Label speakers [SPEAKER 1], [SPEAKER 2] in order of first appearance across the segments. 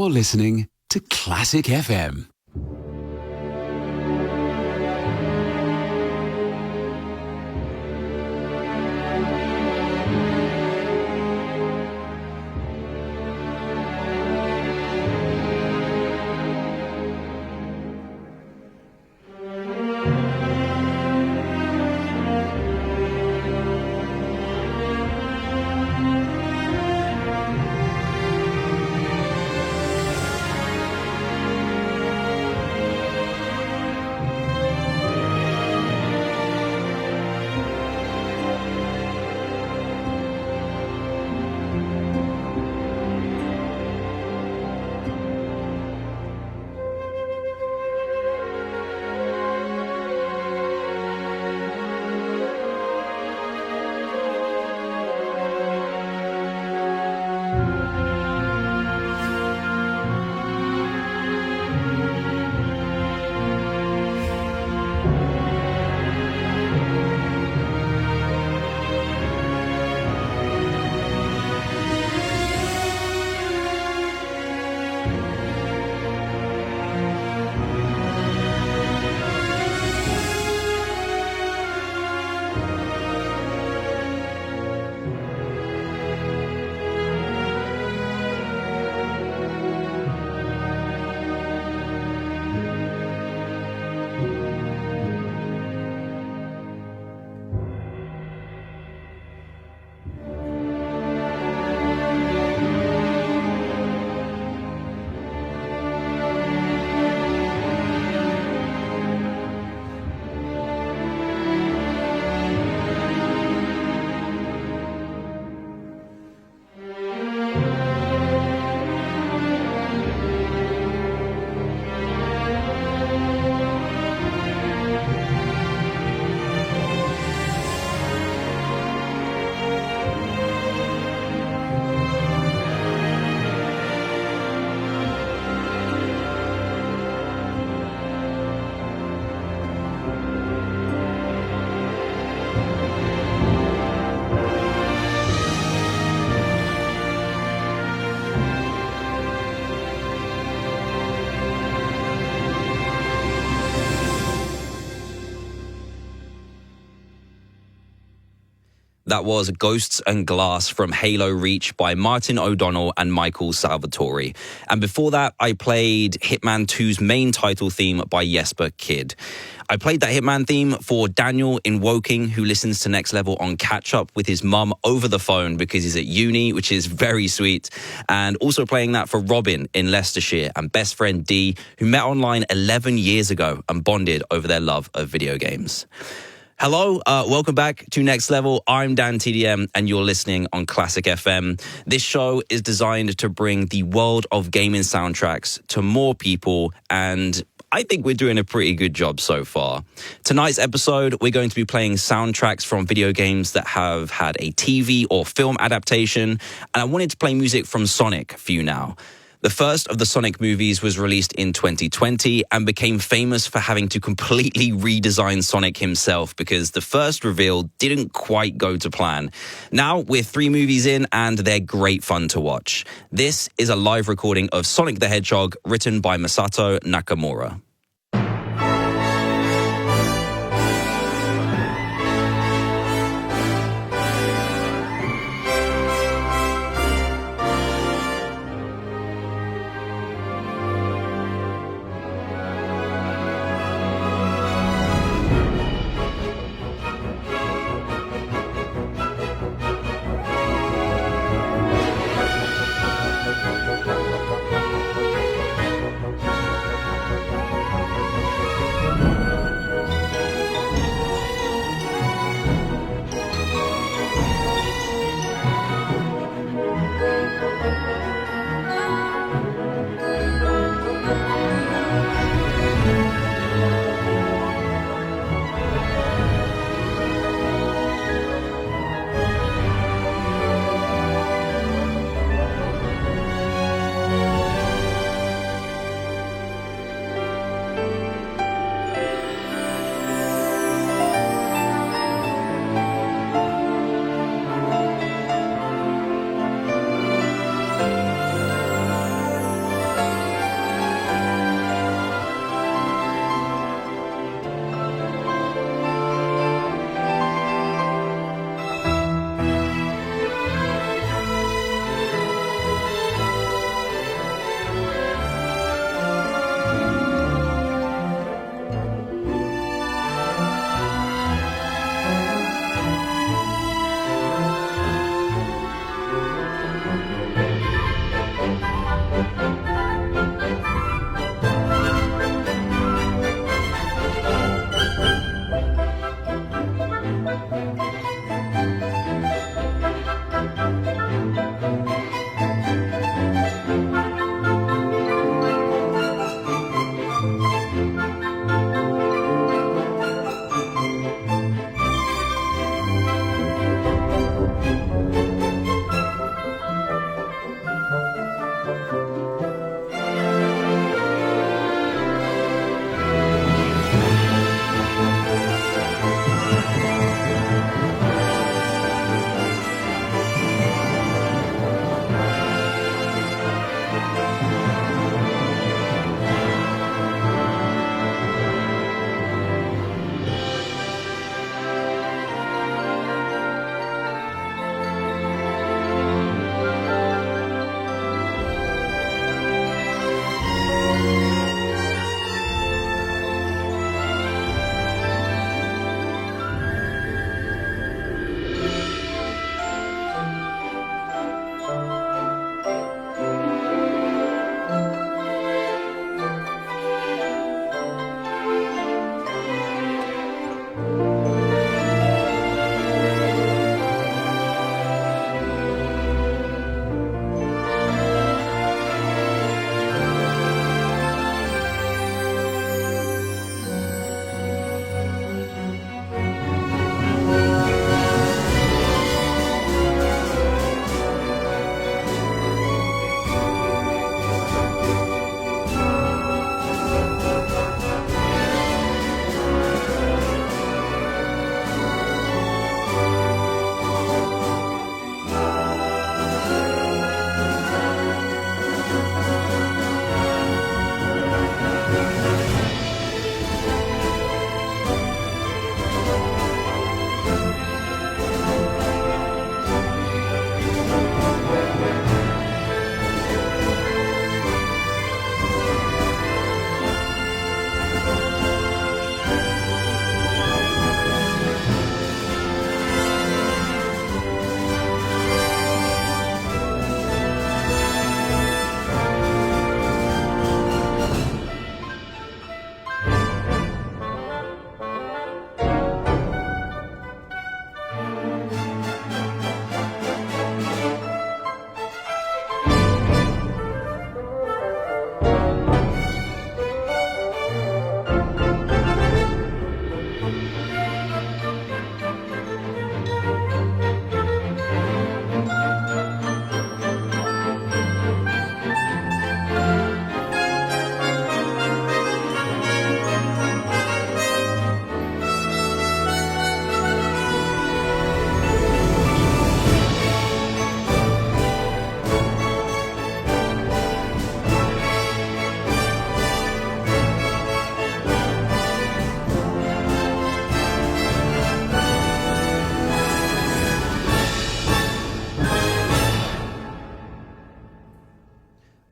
[SPEAKER 1] You're listening to Classic FM.
[SPEAKER 2] That was Ghosts and Glass from Halo Reach by Martin O'Donnell and Michael Salvatore. And before that, I played Hitman 2's main title theme by Jesper Kyd. I played that Hitman theme for Daniel in Woking, who listens to Next Level on catch-up with his mum over the phone because he's at uni, which is very sweet. And also playing that for Robin in Leicestershire and best friend Dee, who met online 11 years ago and bonded over their love of video games. Hello, welcome back to Next Level. I'm DanTDM and you're listening on Classic FM. This show is designed to bring the world of gaming soundtracks to more people, and I think we're doing a pretty good job so far. Tonight's episode, we're going to be playing soundtracks from video games that have had a TV or film adaptation, and I wanted to play music from Sonic for you now. The first of the Sonic movies was released in 2020 and became famous for having to completely redesign Sonic himself because the first reveal didn't quite go to plan. Now we're 3 movies in and they're great fun to watch. This is a live recording of Sonic the Hedgehog written by Masato Nakamura.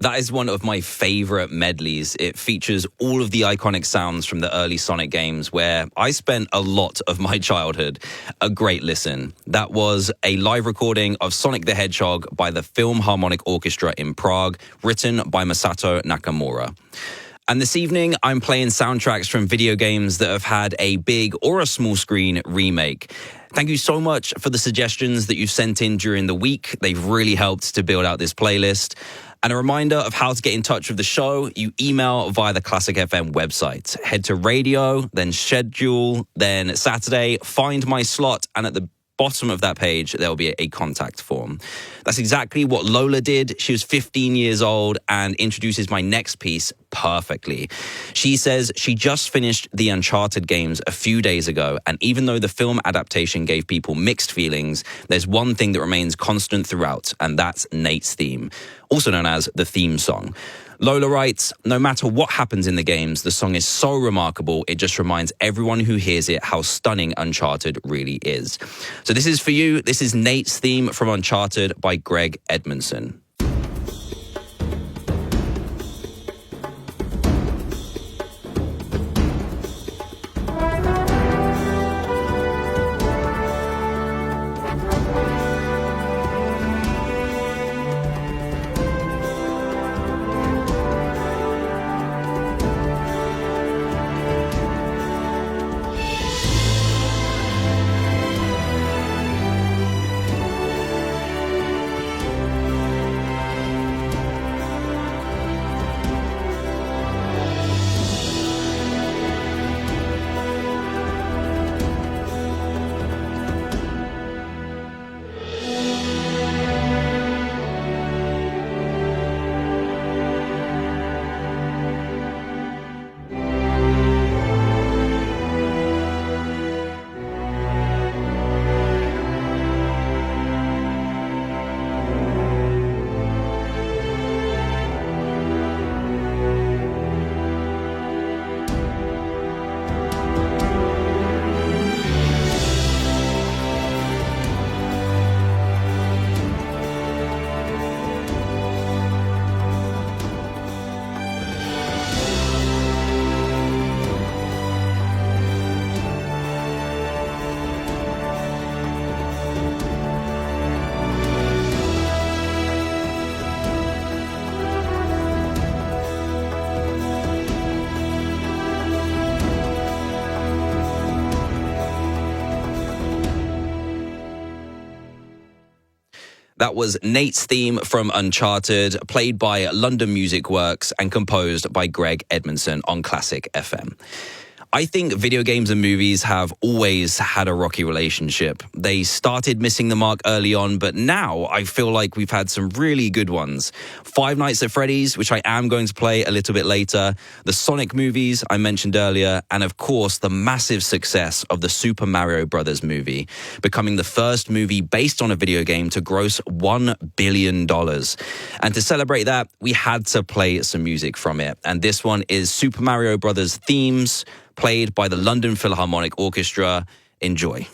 [SPEAKER 2] That is one of my favorite medleys. It features all of the iconic sounds from the early Sonic games where I spent a lot of my childhood. A great listen. That was a live recording of Sonic the Hedgehog by the Philharmonic Orchestra in Prague, written by Masato Nakamura. And this evening, I'm playing soundtracks from video games that have had a big or a small screen remake. Thank you so much for the suggestions that you've sent in during the week. They've really helped to build out this playlist. And a reminder of how to get in touch with the show, you email via the Classic FM website. Head to radio, then schedule, then Saturday, find my slot, and at the bottom of that page, there will be a contact form. That's exactly what Lola did. She was 15 years old and introduces my next piece perfectly. She says she just finished the Uncharted games a few days ago, and even though the film adaptation gave people mixed feelings, there's one thing that remains constant throughout, and that's Nate's theme, also known as the theme song. Lola writes, no matter what happens in the games, the song is so remarkable, it just reminds everyone who hears it how stunning Uncharted really is. So this is for you. This is Nate's theme from Uncharted by Greg Edmondson. That was Nate's theme from Uncharted, played by London Music Works and composed by Greg Edmondson on Classic FM. I think video games and movies have always had a rocky relationship. They started missing the mark early on, but now I feel like we've had some really good ones. Five Nights at Freddy's, which I am going to play a little bit later, the Sonic movies I mentioned earlier, and of course the massive success of the Super Mario Brothers movie, becoming the first movie based on a video game to gross $1 billion. And to celebrate that, we had to play some music from it. And this one is Super Mario Brothers themes, played by the London Philharmonic Orchestra. Enjoy.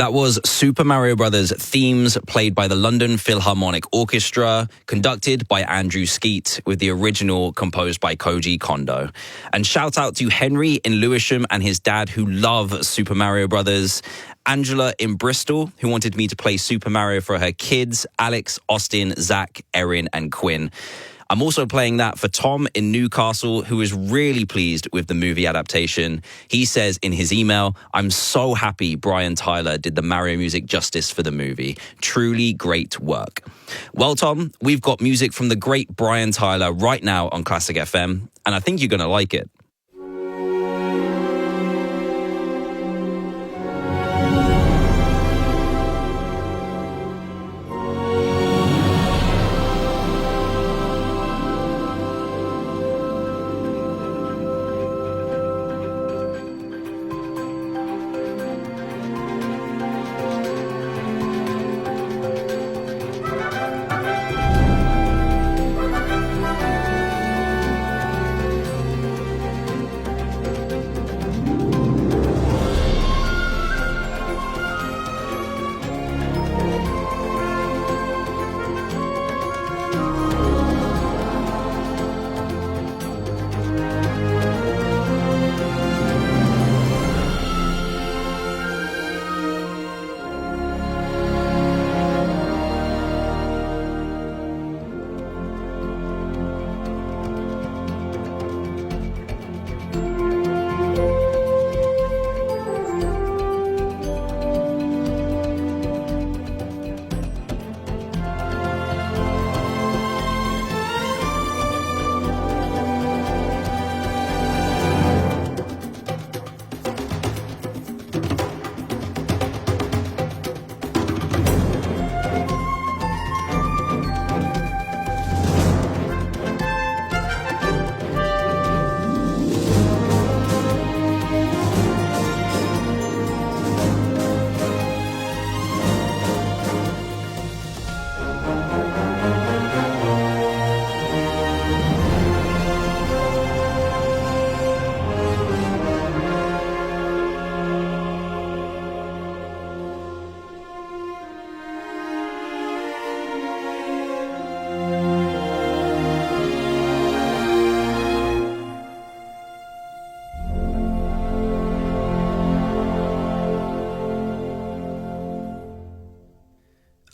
[SPEAKER 2] That was Super Mario Brothers themes played by the London Philharmonic Orchestra, conducted by Andrew Skeet, with the original composed by Koji Kondo. And shout out to Henry in Lewisham and his dad who love Super Mario Brothers. Angela in Bristol, who wanted me to play Super Mario for her kids, Alex, Austin, Zach, Erin, and Quinn. I'm also playing that for Tom in Newcastle, who is really pleased with the movie adaptation. He says in his email, "I'm so happy Brian Tyler did the Mario music justice for the movie. Truly great work." Well, Tom, we've got music from the great Brian Tyler right now on Classic FM, and I think you're going to like it.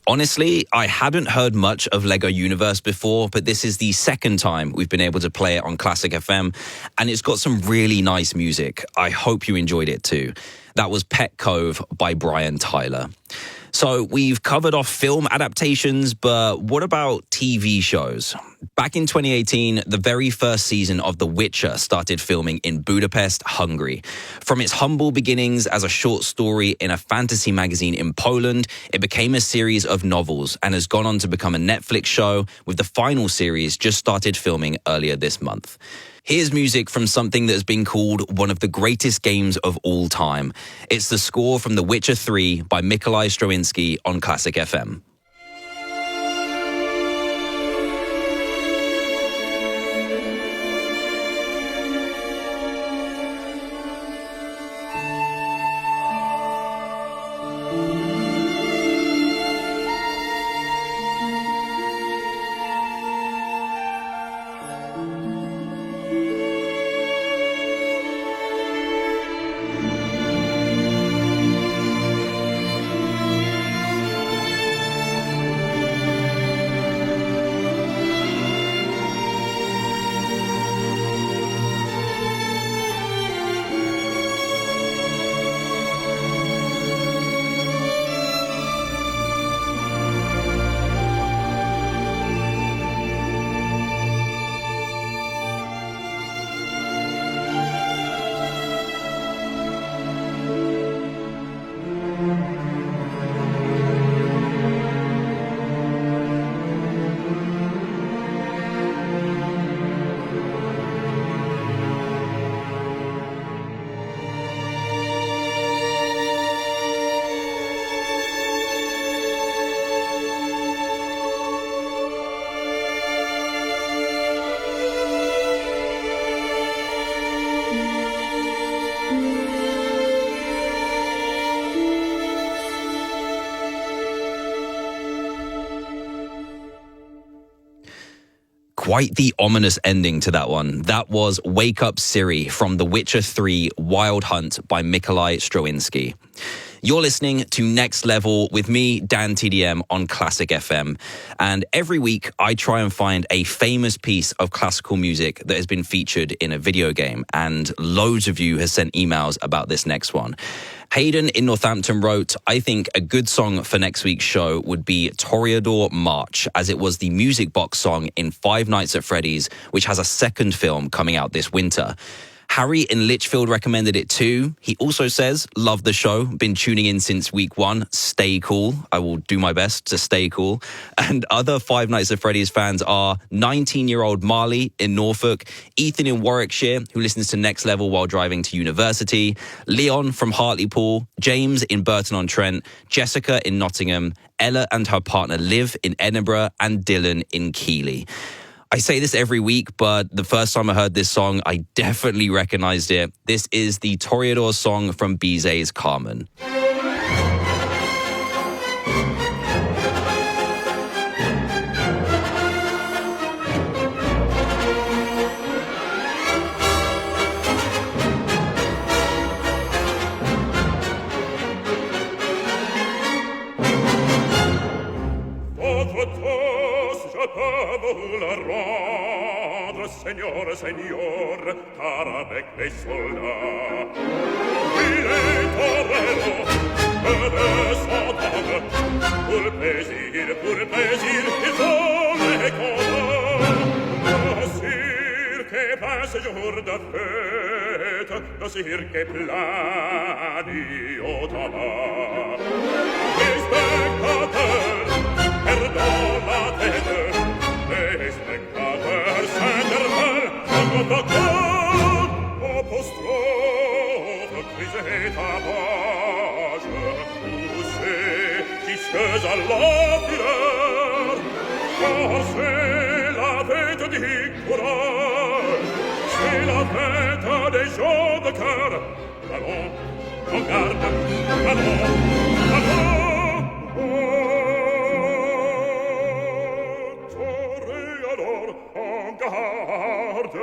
[SPEAKER 2] Honestly, I hadn't heard much of Lego Universe before, but this is the second time we've been able to play it on Classic FM, and it's got some really nice music. I hope you enjoyed it too. That was Pet Cove by Brian Tyler. So we've covered off film adaptations, but what about TV shows? Back in 2018, the very first season of The Witcher started filming in Budapest, Hungary. From its humble beginnings as a short story in a fantasy magazine in Poland, it became a series of novels and has gone on to become a Netflix show, with the final series just started filming earlier this month. Here's music from something that has been called one of the greatest games of all time. It's the score from The Witcher 3 by Mikołaj Stroinski on Classic FM. Quite the ominous ending to that one. That was Wake Up Siri from The Witcher 3 Wild Hunt by Mikolaj Strawinski. You're listening to Next Level with me, DanTDM, on Classic FM. And every week, I try and find a famous piece of classical music that has been featured in a video game. And loads of you have sent emails about this next one. Hayden in Northampton wrote, I think a good song for next week's show would be Toreador March, as it was the music box song in Five Nights at Freddy's, which has a second film coming out this winter. Harry in Lichfield recommended it too. He also says, love the show, been tuning in since week 1. Stay cool. I will do my best to stay cool. And other Five Nights at Freddy's fans are 19-year-old Marley in Norfolk, Ethan in Warwickshire, who listens to Next Level while driving to university, Leon from Hartlepool, James in Burton-on-Trent, Jessica in Nottingham, Ella and her partner Liv in Edinburgh, and Dylan in Keighley. I say this every week, but the first time I heard this song, I definitely recognized it. This is the Toreador song from Bizet's Carmen.
[SPEAKER 3] Seigneur, Seigneur, car avec les soldats, il est torero, de son homme, pour le plaisir, il faut les combats. Le cirque passe jour de fête, le cirque plani au tabac. Les spectateurs perdent la tête, les spectateurs s'interpellent, apostrophe, crise et tapage, poussés jusque à la fureur, car c'est la fête du courage, c'est la fête des gens de cœur. Allons, en garde, allons, Toreador, en garde,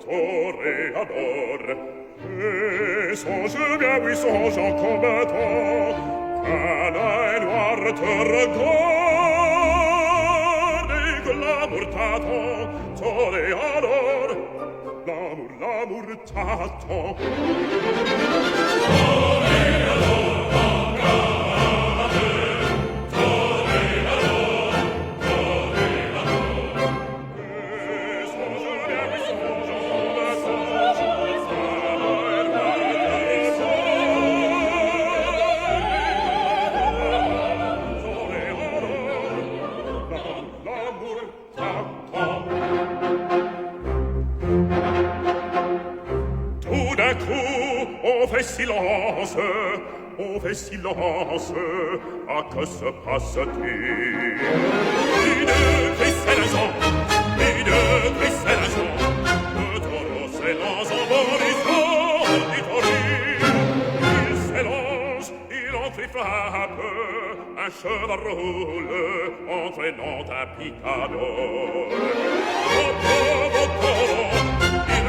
[SPEAKER 3] Toreador, et songe bien, oui, songe en combattant, qu'un œil noir te regarde, et que l'amour t'attend, Toreador, l'amour t'attend. Toreador, en garde, on fait silence, à que se passe-t-il? Une crissaison, le taureau s'élance en bonissant du tauril. Il s'élance, il entre et frappe, un cheval roule, entraînant un picador. Au pauvre taureau, il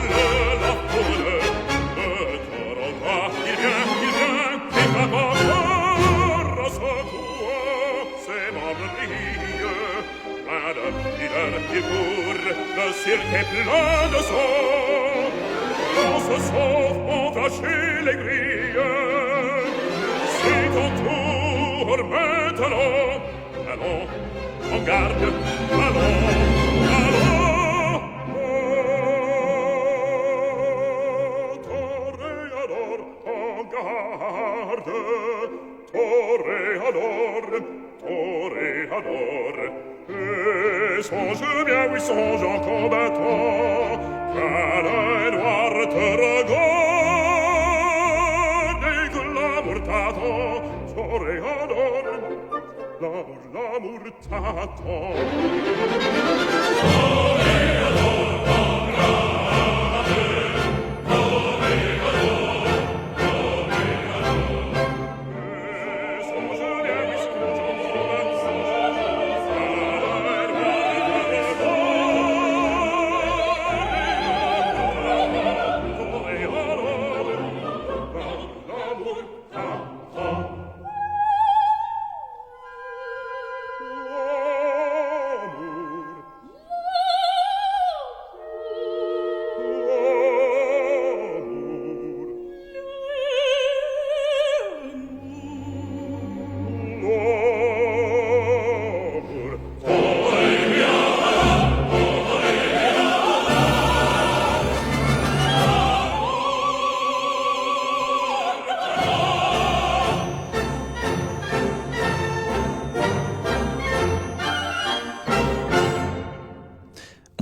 [SPEAKER 3] la foule, le taureau va, il vient, et frappe encore à secouant ses membres brilleux. Plein de fidèles, il court, le cirque est plein de sang. On se sauve, on va chez les grilles. C'est ton tour maintenant. Allons, en garde, allons. Toreador, en garde, Toreador. Et songe bien, oui, songe en combattant, qu'un œil noir te regarde et que l'amour t'attend. Toreador, l'amour t'attend. Toreador, en garde, Toreador. Et songe bien, oui, songe en combattant, qu'un œil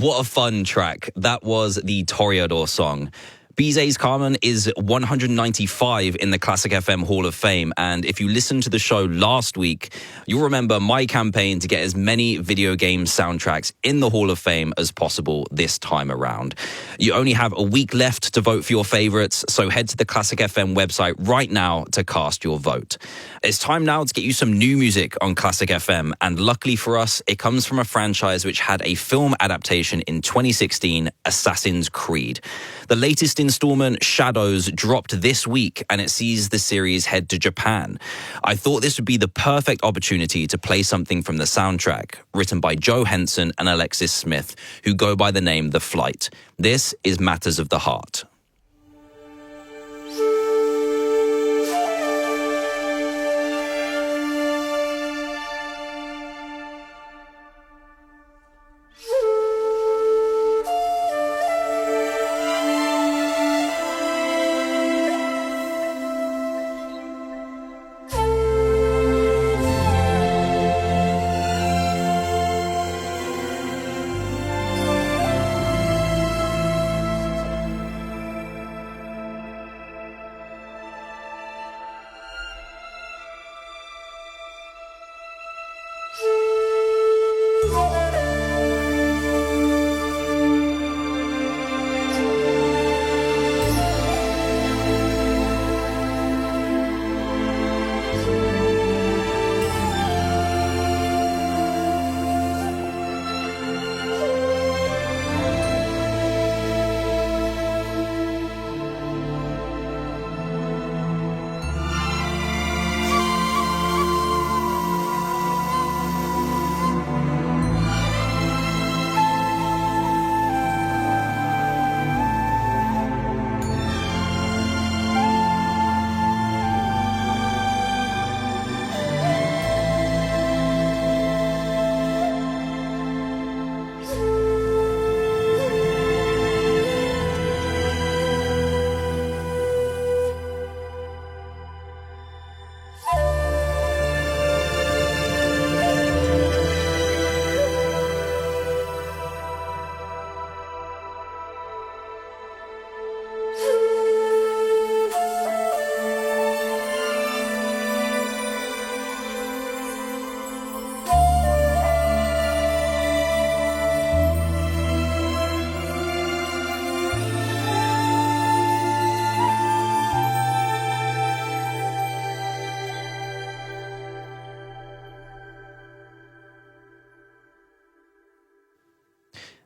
[SPEAKER 2] What a fun track. That was the Toreador song. Bizet's Carmen is 195 in the Classic FM Hall of Fame, and if you listened to the show last week, you'll remember my campaign to get as many video game soundtracks in the Hall of Fame as possible this time around. You only have a week left to vote for your favorites, so head to the Classic FM website right now to cast your vote. It's time now to get you some new music on Classic FM, and luckily for us, it comes from a franchise which had a film adaptation in 2016, Assassin's Creed. The latest installment, Shadows, dropped this week, and it sees the series head to Japan. I thought this would be the perfect opportunity to play something from the soundtrack, written by Joe Henson and Alexis Smith, who go by the name The Flight. This is Matters of the Heart.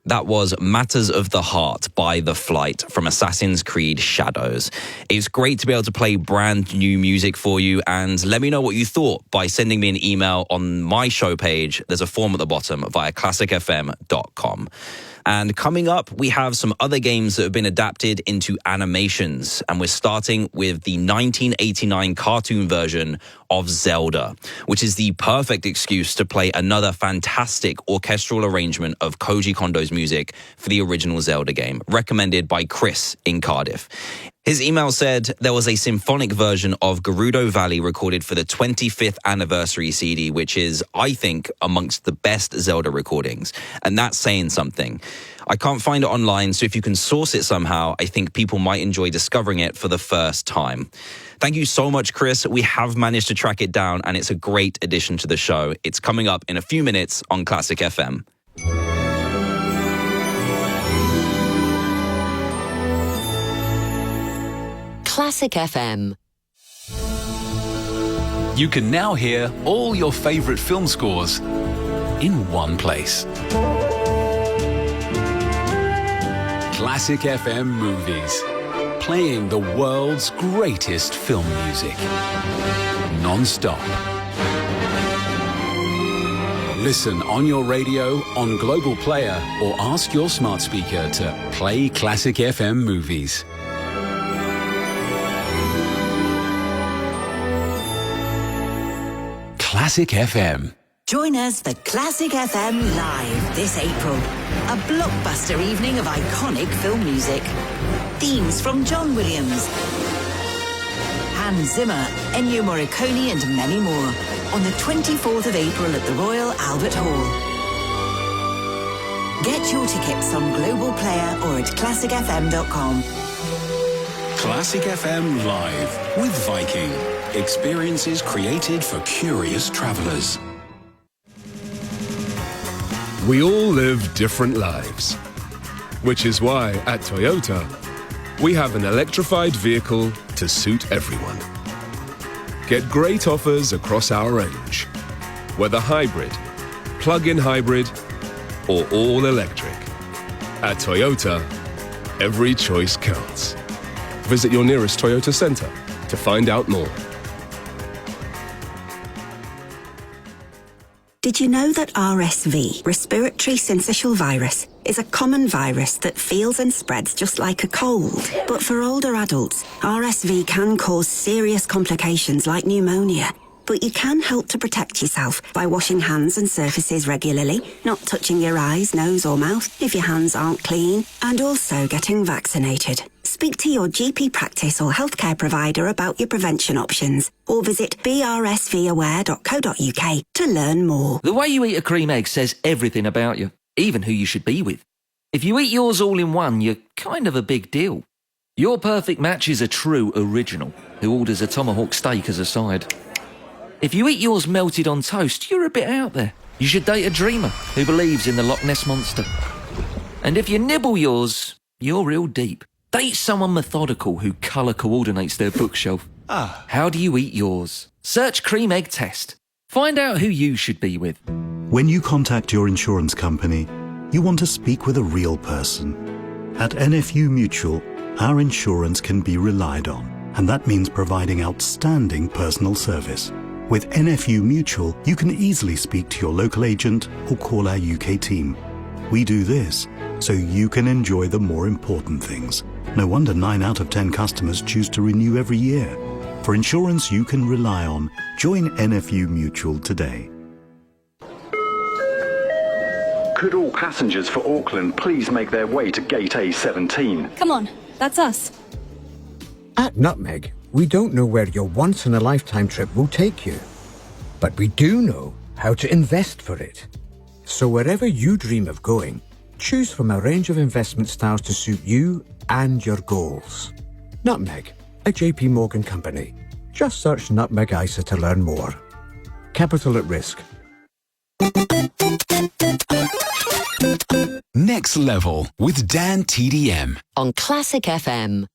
[SPEAKER 2] That was Matters of the Heart by The Flight from Assassin's Creed Shadows. It's great to be able to play brand new music for you, and let me know what you thought by sending me an email on my show page. There's a form at the bottom via classicfm.com. And coming up, we have some other games that have been adapted into animations. And we're starting with the 1989 cartoon version of Zelda, which is the perfect excuse to play another fantastic orchestral arrangement of Koji Kondo's music for the original Zelda game, recommended by Chris in Cardiff. His email said there was a symphonic version of Gerudo Valley recorded for the 25th anniversary CD, which is, I think, amongst the best Zelda recordings. And that's saying something. I can't find it online, so if you can source it somehow, I think people might enjoy discovering it for the first time. Thank you so much, Chris. We have managed to track it down, and it's a great addition to the show. It's coming up in a few minutes on Classic FM.
[SPEAKER 4] Classic FM.
[SPEAKER 1] You can now hear all your favorite film scores in one place. Classic FM Movies, playing the world's greatest film music, non-stop. Listen on your radio, on Global Player, or ask your smart speaker to play Classic FM Movies. Classic FM.
[SPEAKER 5] Join us for Classic FM Live this April. A blockbuster evening of iconic film music. Themes from John Williams, Hans Zimmer, Ennio Morricone and many more on the 24th of April at the Royal Albert Hall. Get your tickets on Global Player or at classicfm.com.
[SPEAKER 1] Classic FM Live with Viking. Experiences created for curious travellers.
[SPEAKER 6] We all live different lives, which is why at Toyota, we have an electrified vehicle to suit everyone. Get great offers across our range, whether hybrid, plug-in hybrid, or all electric. At Toyota, every choice counts. Visit your nearest Toyota centre to find out more.
[SPEAKER 7] Did you know that RSV, respiratory syncytial virus, is a common virus that feels and spreads just like a cold? But for older adults, RSV can cause serious complications like pneumonia. But you can help to protect yourself by washing hands and surfaces regularly, not touching your eyes, nose or mouth if your hands aren't clean, and also getting vaccinated. Speak to your GP practice or healthcare provider about your prevention options, or visit brsvaware.co.uk to learn more.
[SPEAKER 8] The way you eat a cream egg says everything about you, even who you should be with. If you eat yours all in one, you're kind of a big deal. Your perfect match is a true original who orders a tomahawk steak as a side. If you eat yours melted on toast, you're a bit out there. You should date a dreamer who believes in the Loch Ness Monster. And if you nibble yours, you're real deep. Date someone methodical who colour coordinates their bookshelf. How do you eat yours? Search Cream Egg Test. Find out who you should be with.
[SPEAKER 9] When you contact your insurance company, you want to speak with a real person. At NFU Mutual, our insurance can be relied on, and that means providing outstanding personal service. With NFU Mutual, you can easily speak to your local agent or call our UK team. We do this so you can enjoy the more important things. No wonder 9 out of 10 customers choose to renew every year. For insurance you can rely on, join NFU Mutual today.
[SPEAKER 10] Could all passengers for Auckland please make their way to Gate A17?
[SPEAKER 11] Come on, that's us.
[SPEAKER 12] At Nutmeg, we don't know where your once-in-a-lifetime trip will take you, but we do know how to invest for it. So wherever you dream of going, choose from a range of investment styles to suit you and your goals. Nutmeg, a JP Morgan company. Just search Nutmeg ISA to learn more. Capital at risk.
[SPEAKER 1] Next Level with DanTDM
[SPEAKER 4] on Classic FM.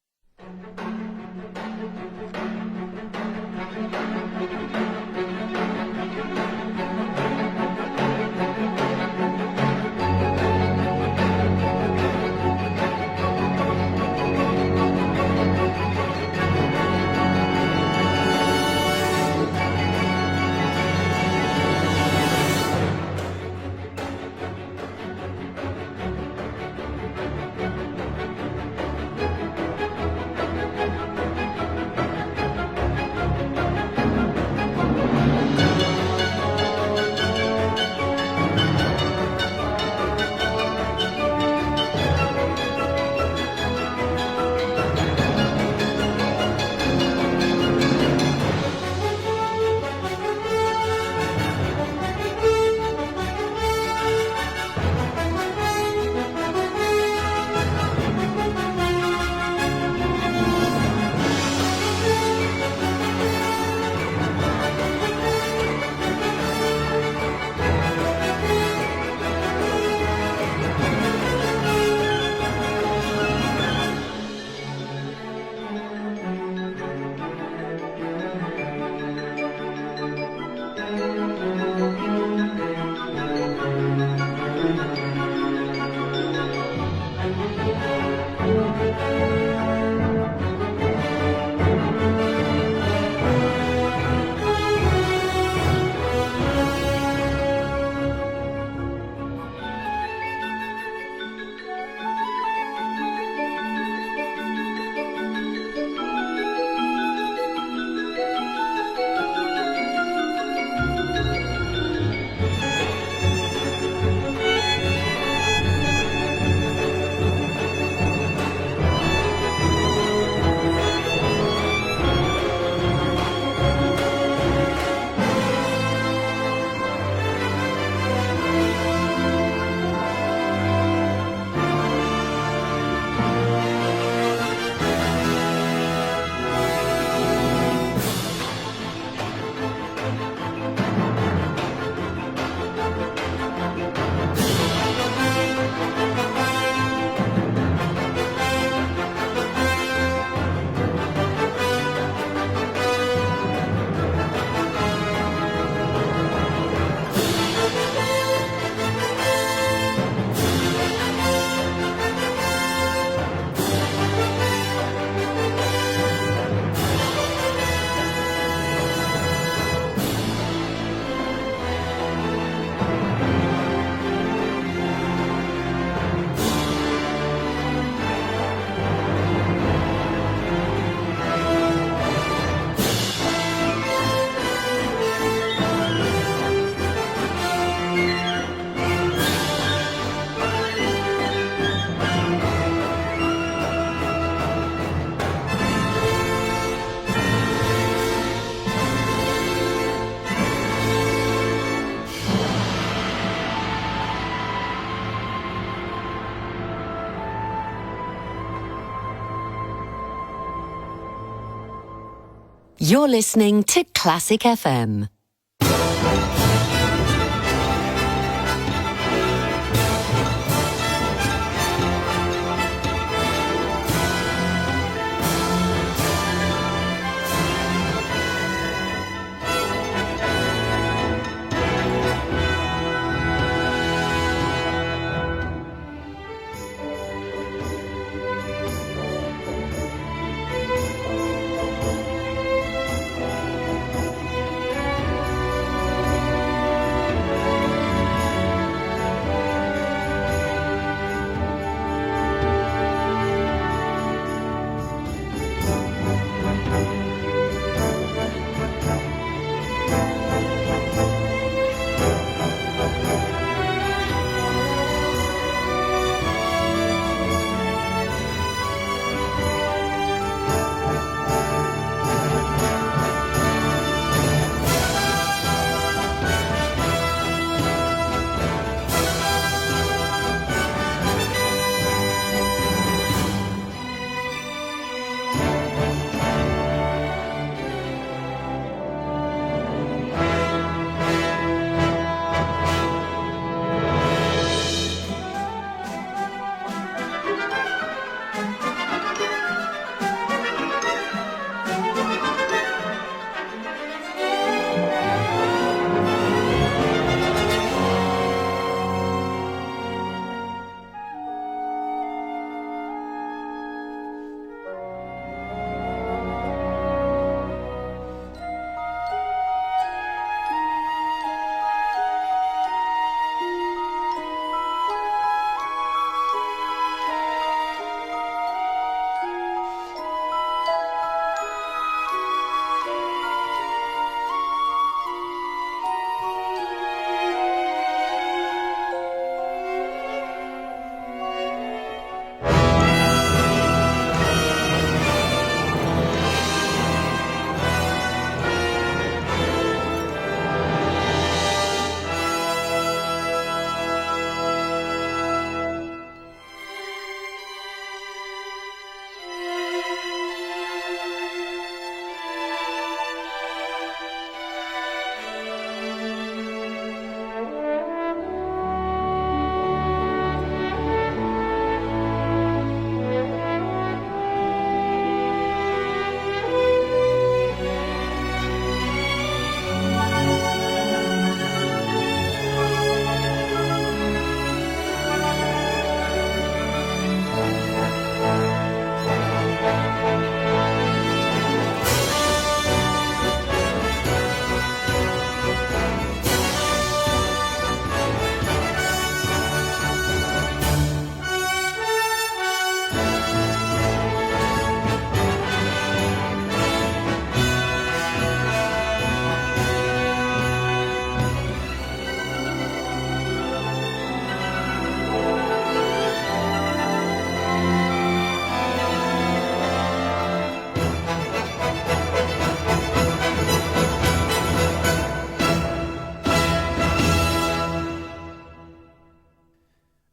[SPEAKER 4] You're listening to Classic FM.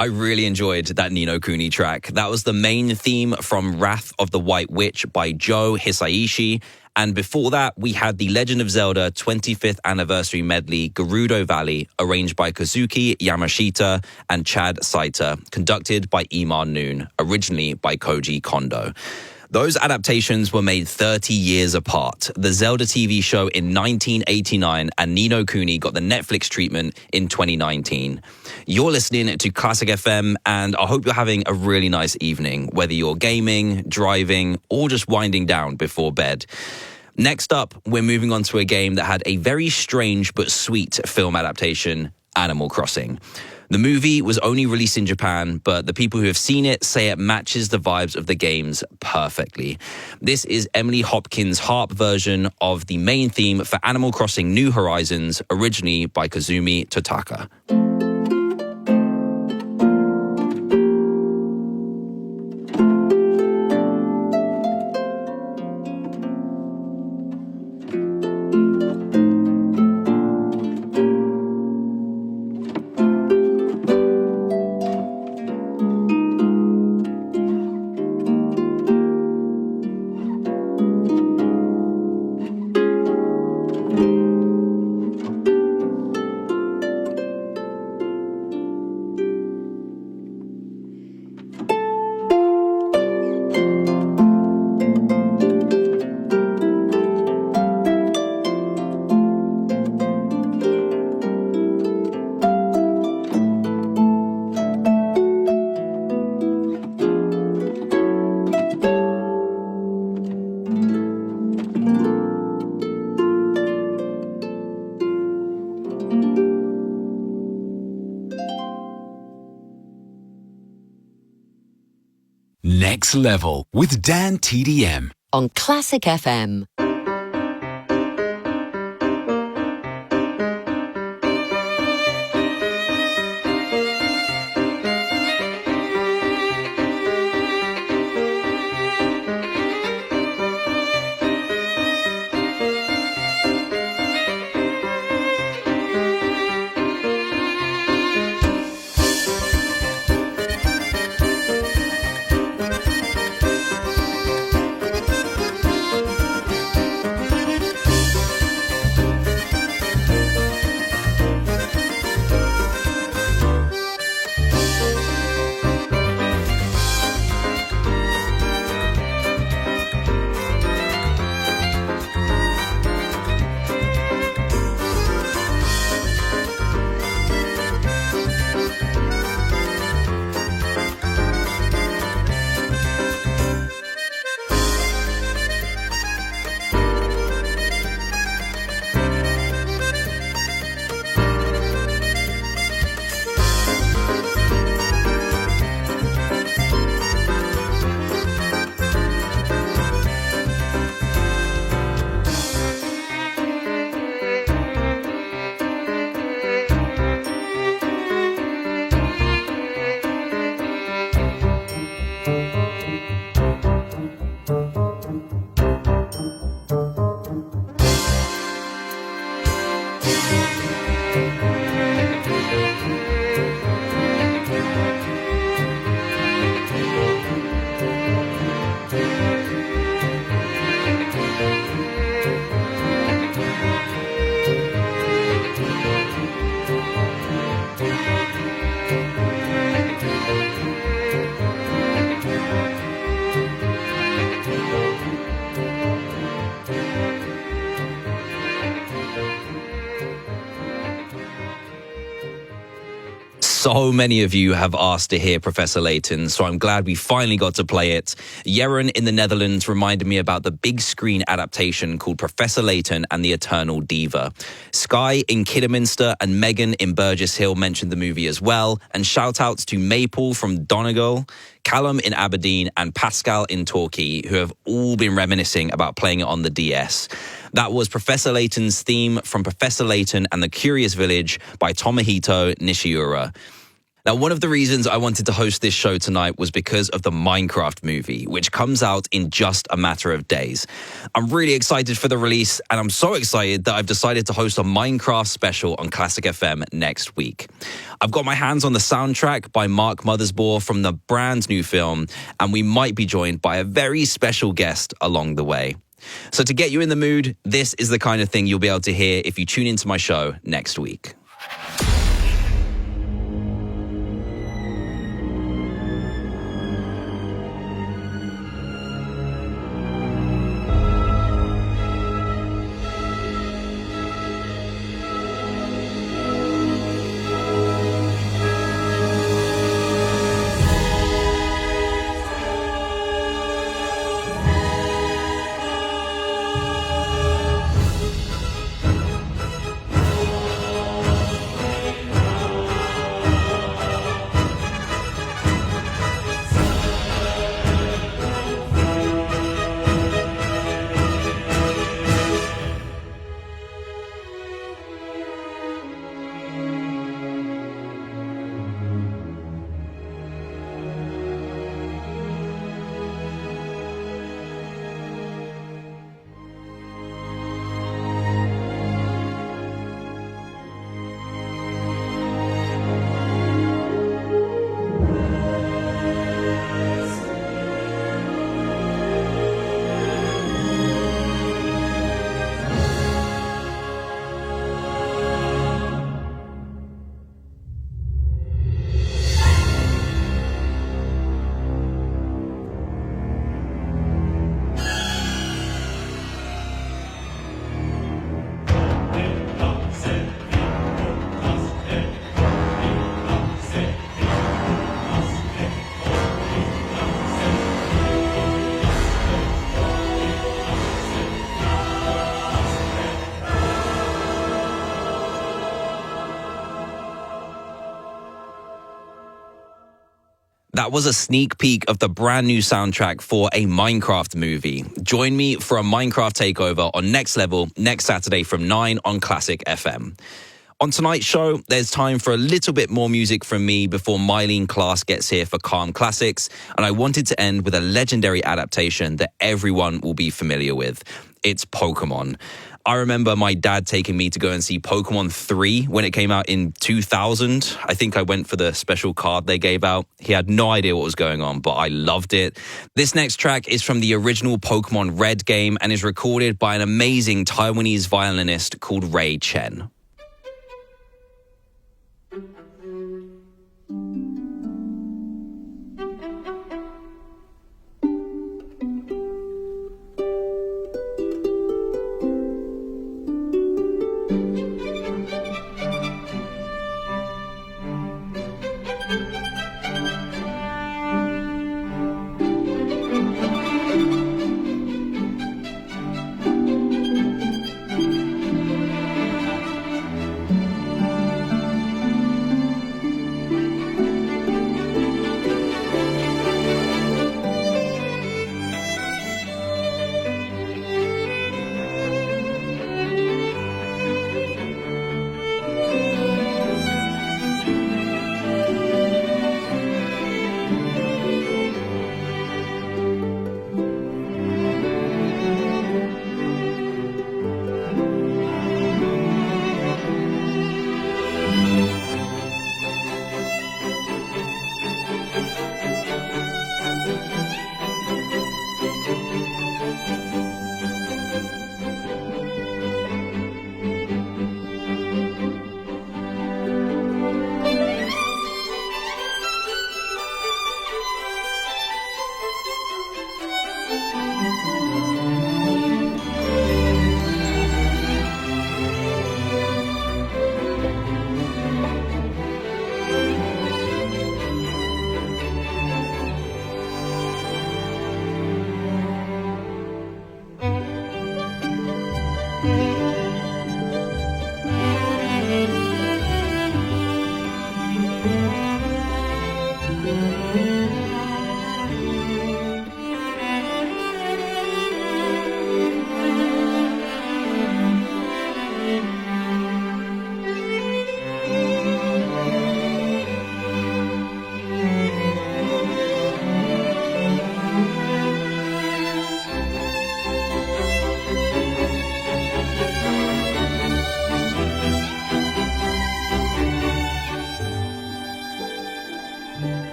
[SPEAKER 2] I really enjoyed that Ni no Kuni track. That was the main theme from Wrath of the White Witch by Joe Hisaishi. And before that, we had the Legend of Zelda 25th Anniversary Medley, Gerudo Valley, arranged by Kazuki Yamashita and Chad Saita, conducted by Imar Noon, originally by Koji Kondo. Those adaptations were made 30 years apart. The Zelda TV show in 1989 and Ni no Kuni got the Netflix treatment in 2019. You're listening to Classic FM, and I hope you're having a really nice evening, whether you're gaming, driving, or just winding down before bed. Next up, we're moving on to a game that had a very strange but sweet film adaptation, Animal Crossing. The movie was only released in Japan, but the people who have seen it say it matches the vibes of the games perfectly. This is Emily Hopkins' harp version of the main theme for Animal Crossing New Horizons, originally by Kazumi Totaka.
[SPEAKER 1] next level with DanTDM
[SPEAKER 4] on Classic FM.
[SPEAKER 2] So many of you have asked to hear Professor Layton, so I'm glad we finally got to play it. Jeroen in the Netherlands reminded me about the big screen adaptation called Professor Layton and the Eternal Diva. Sky in Kidderminster and Megan in Burgess Hill mentioned the movie as well, and shout-outs to Maple from Donegal, Callum in Aberdeen, and Pascal in Torquay, who have all been reminiscing about playing it on the DS. That was Professor Layton's theme from Professor Layton and the Curious Village by Tomohito Nishiura. Now, one of the reasons I wanted to host this show tonight was because of the Minecraft movie, which comes out in just a matter of days. I'm really excited for the release, and I'm so excited that I've decided to host a Minecraft special on Classic FM next week. I've got my hands on the soundtrack by Mark Mothersbaugh from the brand new film, and we might be joined by a very special guest along the way. So to get you in the mood, this is the kind of thing you'll be able to hear if you tune into my show next week. That was a sneak peek of the brand new soundtrack for a Minecraft movie. Join me for a Minecraft takeover on Next Level next Saturday from 9 on Classic FM. On tonight's show, there's time for a little bit more music from me before Mylene Class gets here for Calm Classics, and I wanted to end with a legendary adaptation that everyone will be familiar with. It's Pokemon. I remember my dad taking me to go and see Pokemon 3 when it came out in 2000. I think I went for the special card they gave out. He had no idea what was going on, but I loved it. This next track is from the original Pokemon Red game and is recorded by an amazing Taiwanese violinist called Ray Chen.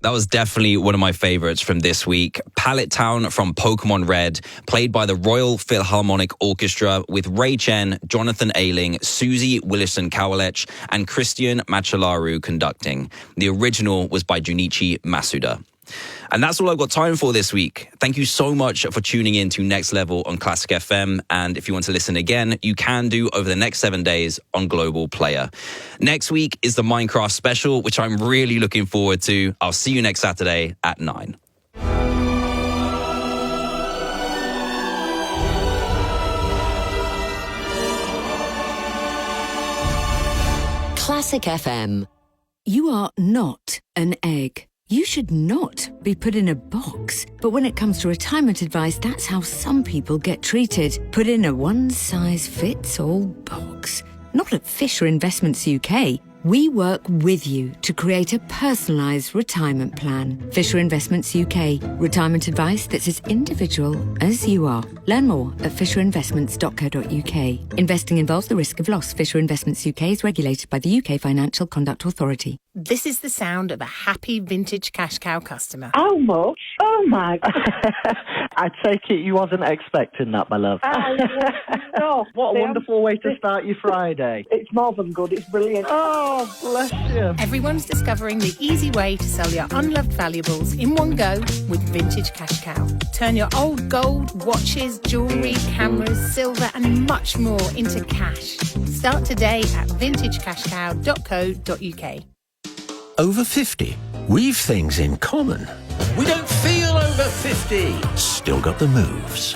[SPEAKER 2] That was definitely one of my favorites from this week. Pallet Town from Pokemon Red, played by the Royal Philharmonic Orchestra with Ray Chen, Jonathan Ailing, Susie Willison-Kowalech, and Christian Machalaru conducting. The original was by Junichi Masuda. And that's all I've got time for this week. Thank you so much for tuning in to Next Level on Classic FM. And if you want to listen again, you can do over the next 7 days on Global Player. Next week is the Minecraft special, which I'm really looking forward to. I'll see you next Saturday at 9.
[SPEAKER 4] Classic FM.
[SPEAKER 11] You are not an egg. You should not be put in a box. But when it comes to retirement advice, that's how some people get treated. Put in a one-size-fits-all box. Not at Fisher Investments UK. We work with you to create a personalised retirement plan. Fisher Investments UK. Retirement advice that's as individual as you are. Learn more at fisherinvestments.co.uk. Investing involves the risk of loss. Fisher Investments UK is regulated by the UK Financial Conduct Authority.
[SPEAKER 13] This is the sound of a happy vintage cash cow customer.
[SPEAKER 14] How much? Oh, my God.
[SPEAKER 15] I take it you wasn't expecting that, my love.
[SPEAKER 14] No.
[SPEAKER 15] What a wonderful way to start your Friday.
[SPEAKER 14] It's more than good. It's brilliant.
[SPEAKER 15] Oh, bless you.
[SPEAKER 13] Everyone's discovering the easy way to sell your unloved valuables in one go with Vintage Cash Cow. Turn your old gold, watches, jewellery, cameras, silver and much more into cash. Start today at vintagecashcow.co.uk.
[SPEAKER 16] Over 50. We've things in common. We don't feel over 50. Still got the moves.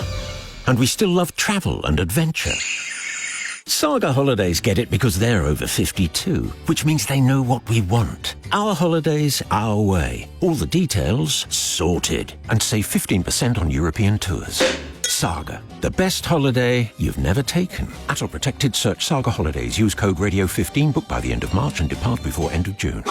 [SPEAKER 16] And we still love travel and adventure. Saga Holidays get it because they're over 50 too, which means they know what we want. Our holidays, our way. All the details sorted. And save 15% on European tours. Saga, the best holiday you've never taken. Adult protected, search Saga Holidays. Use code Radio15, book by the end of March and depart before end of June.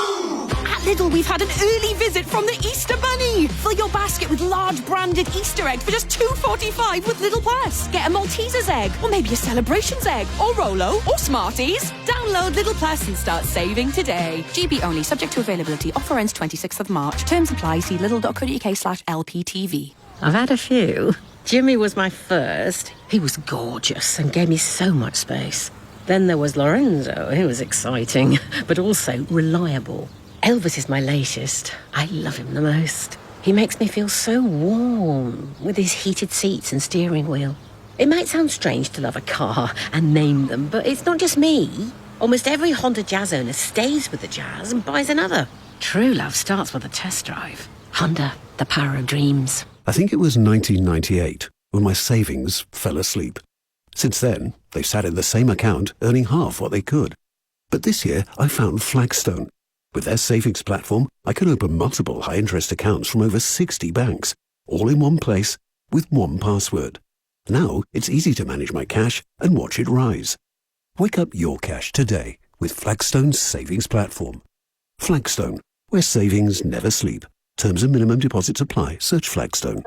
[SPEAKER 17] At Lidl, we've had an early visit from the Easter Bunny. Fill your basket with large branded Easter eggs for just $2.45 with Lidl Plus. Get a Malteser's egg, or maybe a Celebrations egg, or Rolo, or Smarties. Download Lidl Plus and start saving today. GB only, subject to availability. Offer ends 26th of March. Terms apply. See lidl.co.uk/LPTV.
[SPEAKER 18] I've had a few. Jimmy was my first. He was gorgeous and gave me so much space. Then there was Lorenzo. He was exciting, but also reliable. Elvis is my latest. I love him the most. He makes me feel so warm with his heated seats and steering wheel. It might sound strange to love a car and name them, but it's not just me. Almost every Honda Jazz owner stays with the Jazz and buys another. True love starts with a test drive. Honda, the power of dreams.
[SPEAKER 19] I think it was 1998 when my savings fell asleep. Since then, they've sat in the same account, earning half what they could. But this year, I found Flagstone. With their savings platform, I can open multiple high-interest accounts from over 60 banks, all in one place, with one password. Now, it's easy to manage my cash and watch it rise. Wake up your cash today with Flagstone's savings platform. Flagstone, where savings never sleep. Terms and minimum deposits apply. Search Flagstone.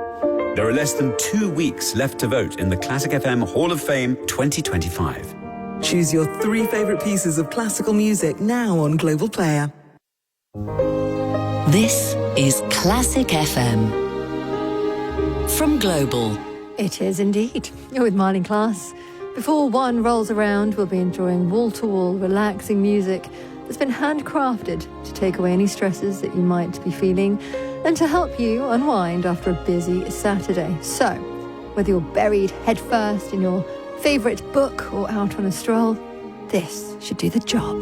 [SPEAKER 20] There are less than 2 weeks left to vote in the Classic FM Hall of Fame 2025.
[SPEAKER 21] Choose your 3 favourite pieces of classical music now on Global Player.
[SPEAKER 4] This is Classic FM from Global.
[SPEAKER 22] It is indeed. You're with Mine in Class. Before 1 rolls around, we'll be enjoying wall-to-wall relaxing music that's been handcrafted to take away any stresses that you might be feeling and to help you unwind after a busy Saturday. So, whether you're buried headfirst in your favourite book or out on a stroll, this should do the job.